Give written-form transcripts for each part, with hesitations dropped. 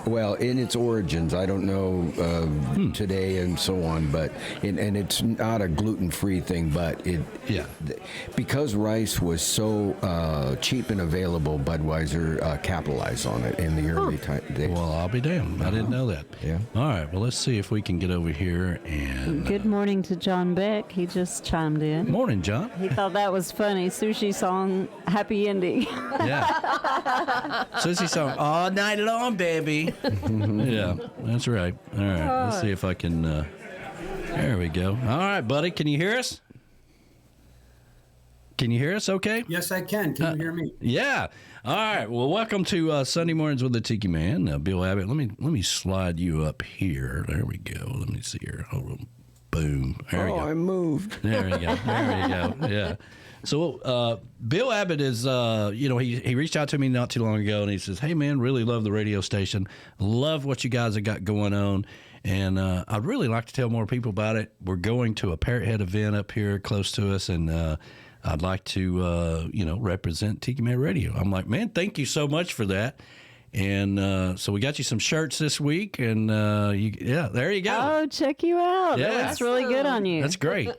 Well, in its origins, I don't know today and so on, but and it's not a gluten-free thing, but because rice was so cheap and available, Budweiser capitalized on it in the early days. Well, I'll be damned. I didn't know that. Yeah. All right. Well, let's see if we can get over here and. Good morning to John Beck. He just chimed in. Morning, John. He thought that was funny. Sushi song, happy ending. Yeah. Sushi song, all night long, baby. Yeah, that's right. All right, let's see if I can. There we go. All right, buddy, can you hear us? Can you hear us? Okay. Yes, I can. Can you hear me? Yeah. All right. Well, welcome to Sunday Mornings with the Tiki Man, Bill Abbott. Let me slide you up here. There we go. Let me see here. Hold on. Boom. There we go. I moved. There we go. There we go. Yeah. So Bill Abbott is, he reached out to me not too long ago, and he says, hey, man, really love the radio station. Love what you guys have got going on, and I'd really like to tell more people about it. We're going to a Parrot Head event up here close to us, and I'd like to, represent Tiki Man Radio. I'm like, man, thank you so much for that. And so we got you some shirts this week, and there you go. Oh, check you out. Yeah. That looks really good on you. That's great.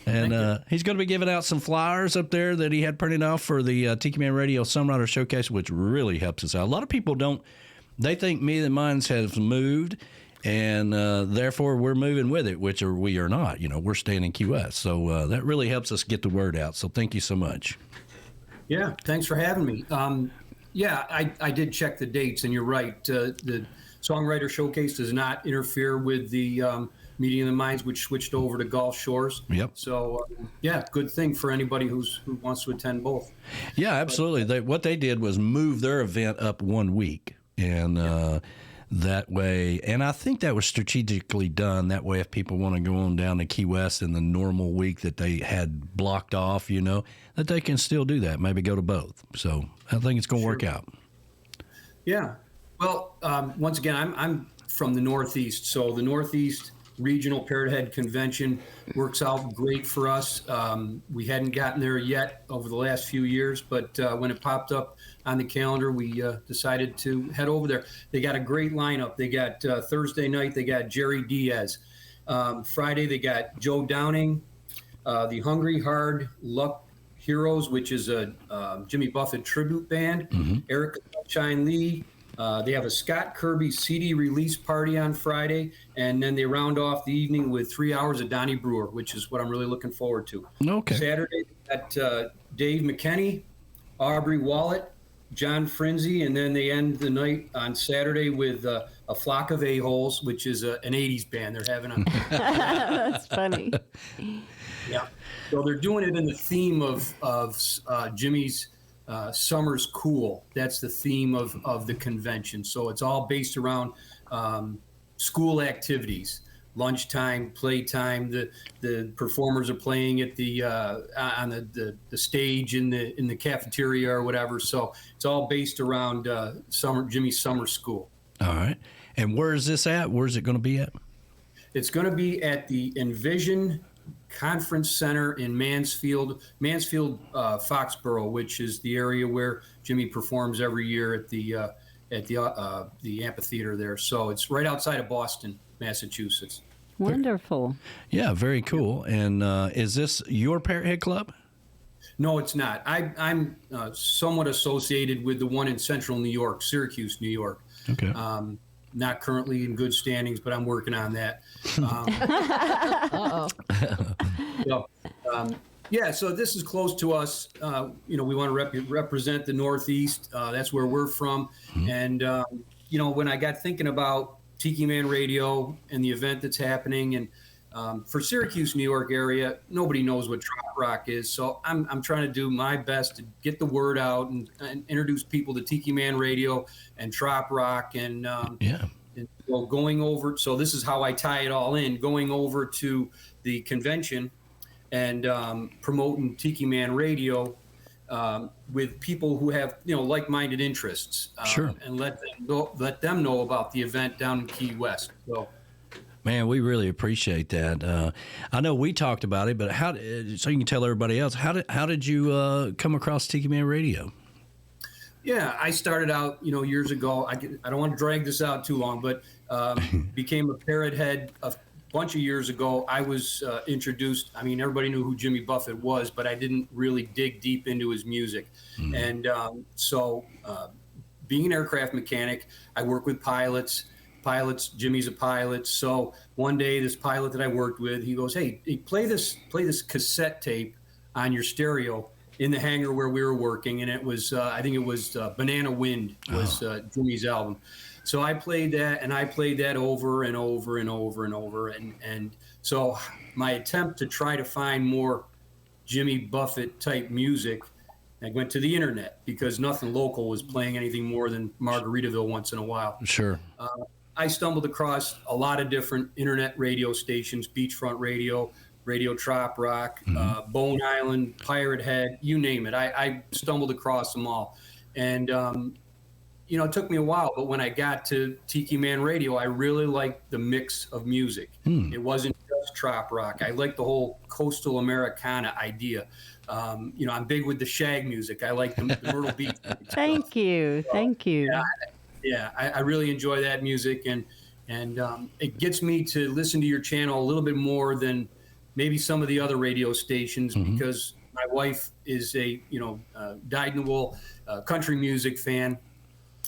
And he's going to be giving out some flyers up there that he had printed off for the Tiki Man Radio Songwriter Showcase, which really helps us out. A lot of people they think Me and Mines has moved, and therefore we're moving with it, which we are not. We're staying in Key West. So that really helps us get the word out. So thank you so much. Yeah, thanks for having me. I did check the dates, and you're right. The Songwriter Showcase does not interfere with the Meeting of the Minds, which switched over to Gulf Shores. Yep. So, good thing for anybody who wants to attend both. Yeah, absolutely. What they did was move their event up 1 week, and that way, and I think that was strategically done. That way, if people want to go on down to Key West in the normal week that they had blocked off, that they can still do that. Maybe go to both. So I think it's going to work out. Yeah. Well, once again, I'm from the Northeast, so the Northeast Regional Parrot Head Convention works out great for us. We hadn't gotten there yet over the last few years, but when it popped up on the calendar, we decided to head over there. They got a great lineup. They got Thursday night, they got Jerry Diaz. Friday, they got Joe Downing, the Hungry Hard Luck Heroes, which is a Jimmy Buffett tribute band, Eric Sunshine Lee. They have a Scott Kirby CD release party on Friday, and then they round off the evening with 3 hours of Donnie Brewer, which is what I'm really looking forward to. Okay. Saturday, they got Dave McKenney, Aubrey Wallet, John Frenzy, and then they end the night on Saturday with a Flock of A-Holes, which is an 80s band. They're having a... That's funny. Yeah. So they're doing it in the theme of Jimmy's Summer's Cool. That's the theme of the convention. So it's all based around school activities, lunchtime, playtime. The performers are playing at the on the stage in the cafeteria or whatever. So it's all based around Jimmy's Summer School. All right. And where is this at? Where's it going to be at? It's going to be at the Envision Conference Center in Mansfield, Foxborough, which is the area where Jimmy performs every year at the amphitheater there. So it's right outside of Boston, Massachusetts. Wonderful. Yeah, very cool. And is this your Parrot Head Club? No, it's not. I'm somewhat associated with the one in Central New York, Syracuse, New York. Okay. Not currently in good standings, but I'm working on that. So this is close to us. We want to represent the Northeast. That's where we're from. And, when I got thinking about Tiki Man Radio and the event that's happening, and for Syracuse, New York area, nobody knows what trop rock is. So I'm trying to do my best to get the word out and introduce people to Tiki Man Radio and trop rock and so going over. So this is how I tie it all in, going over to the convention and promoting Tiki Man Radio with people who have like-minded interests. Sure. And let them know about the event down in Key West. So. Man, we really appreciate that. I know we talked about it, but so you can tell everybody else, how did you come across Tiki Man Radio? Yeah, I started out, years ago. I don't want to drag this out too long, but became a parrot head a bunch of years ago. I was introduced. I mean, everybody knew who Jimmy Buffett was, but I didn't really dig deep into his music. And so, being an aircraft mechanic, I work with pilots. Jimmy's a pilot. So one day, this pilot that I worked with, he goes, "Hey, play this cassette tape on your stereo." In the hangar where we were working, and it was, I think it was Banana Wind was Jimmy's album. So I played that, and I played that over and over and over and over. And so my attempt to try to find more Jimmy Buffett type music, I went to the internet because nothing local was playing anything more than Margaritaville once in a while. Sure. I stumbled across a lot of different internet radio stations, Beachfront Radio, Radio Trop Rock, Bone Island, Pirate Head, you name it. I stumbled across them all. And, it took me a while, but when I got to Tiki Man Radio, I really liked the mix of music. It wasn't just Trop Rock. I liked the whole coastal Americana idea. I'm big with the shag music. I like the Myrtle Beach. Thank you. Yeah, I really enjoy that music. And it gets me to listen to your channel a little bit more than maybe some of the other radio stations, because my wife is a dyed-in-the-wool country music fan,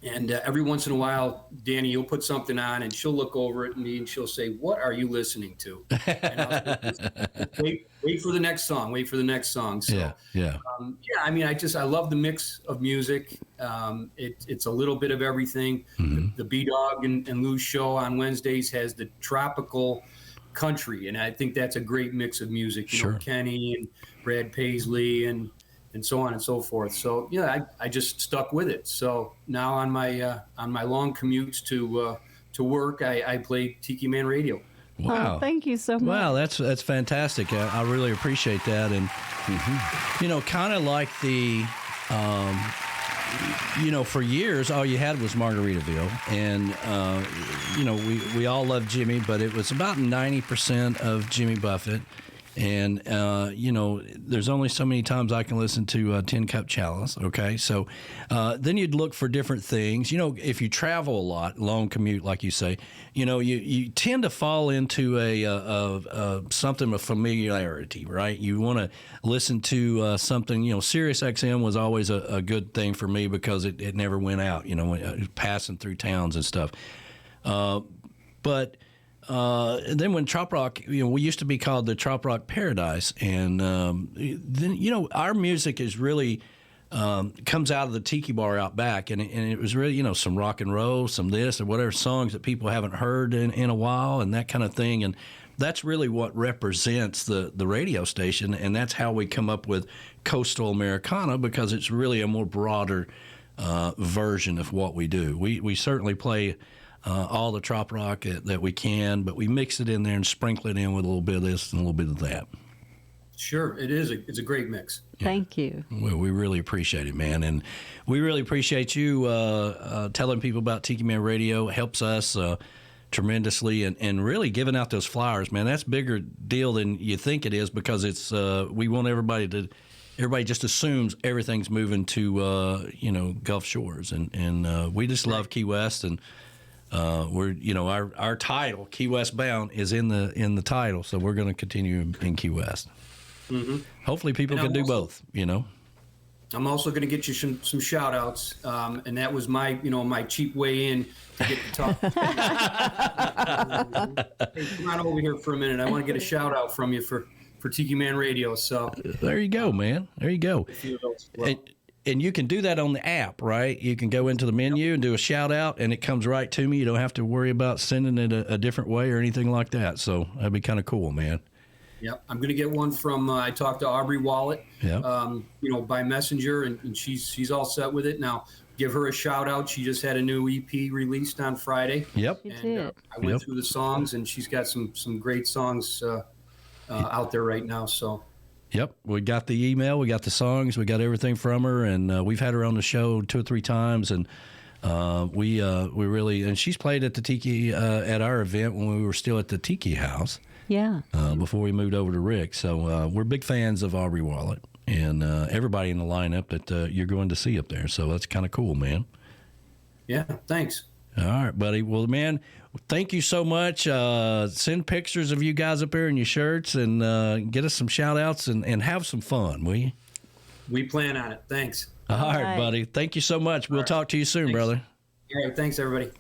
and every once in a while, Danny, you'll put something on, and she'll look over at me and she'll say, "What are you listening to?" And I'll say, wait for the next song. Wait for the next song. So, yeah. I mean, I love the mix of music. It's a little bit of everything. The B-Dog and Lou's show on Wednesdays has the tropical country, and I think that's a great mix of music. You know, Kenny and Brad Paisley and so on and so forth. So I just stuck with it. So now on my long commutes to work, I play Tiki Man Radio. Wow! Oh, thank you so much. Wow, that's fantastic. I really appreciate that, and kind of like the. For years, all you had was Margaritaville. And, we all loved Jimmy, but it was about 90% of Jimmy Buffett. And, there's only so many times I can listen to 10 Cup Chalice, okay? So then you'd look for different things. If you travel a lot, long commute, like you say, you tend to fall into a something of familiarity, right? You want to listen to something, Sirius XM was always a good thing for me because it never went out, passing through towns and stuff. But then when Trop Rock, we used to be called the Trop Rock Paradise, and then our music is really comes out of the tiki bar out back, and it was really some rock and roll, some this or whatever songs that people haven't heard in a while, and that kind of thing, and that's really what represents the radio station, and that's how we come up with Coastal Americana, because it's really a more broader version of what we do. We certainly play all the trop rock that we can, but we mix it in there and sprinkle it in with a little bit of this and a little bit of that. Sure, it is. It's a great mix. Thank you. Well, we really appreciate it, man. And we really appreciate you telling people about Tiki Man Radio. It helps us tremendously, and really giving out those flyers, man. That's a bigger deal than you think it is, because it's we want everybody just assumes everything's moving to Gulf Shores, and we just love Key West, and we're our title, Key West Bound, is in the title, so we're going to continue in Key West. Hopefully people can do both. I'm also going to get you some shout outs, and that was my my cheap way in to get to talk. Hey, come on over here for a minute. I want to get a shout out from you for Tiki Man Radio. So there you go, man. There you go. And you can do that on the app, right? You can go into the menu and do a shout out, and it comes right to me. You don't have to worry about sending it a different way or anything like that. So that'd be kind of cool, man. Yeah, I'm going to get one from. I talked to Aubrey Wallet, yeah. By Messenger, and she's all set with it now. Give her a shout out. She just had a new EP released on Friday. Yep. And I went through the songs, and she's got some great songs out there right now. So. Yep, we got the email, we got the songs, we got everything from her, and we've had her on the show 2 or 3 times, and we really, and she's played at the Tiki at our event when we were still at the Tiki House. Yeah. Before we moved over to Rick, so we're big fans of Aubrey Wallet, and everybody in the lineup that you're going to see up there. So that's kind of cool, man. Yeah, thanks. All right, buddy. Well, man, thank you so much. Send pictures of you guys up there in your shirts and get us some shout outs and have some fun, will you? We plan on it. Thanks. All right, buddy. Thank you so much. We'll talk to you soon, Thanks. brother. All right. Thanks, everybody.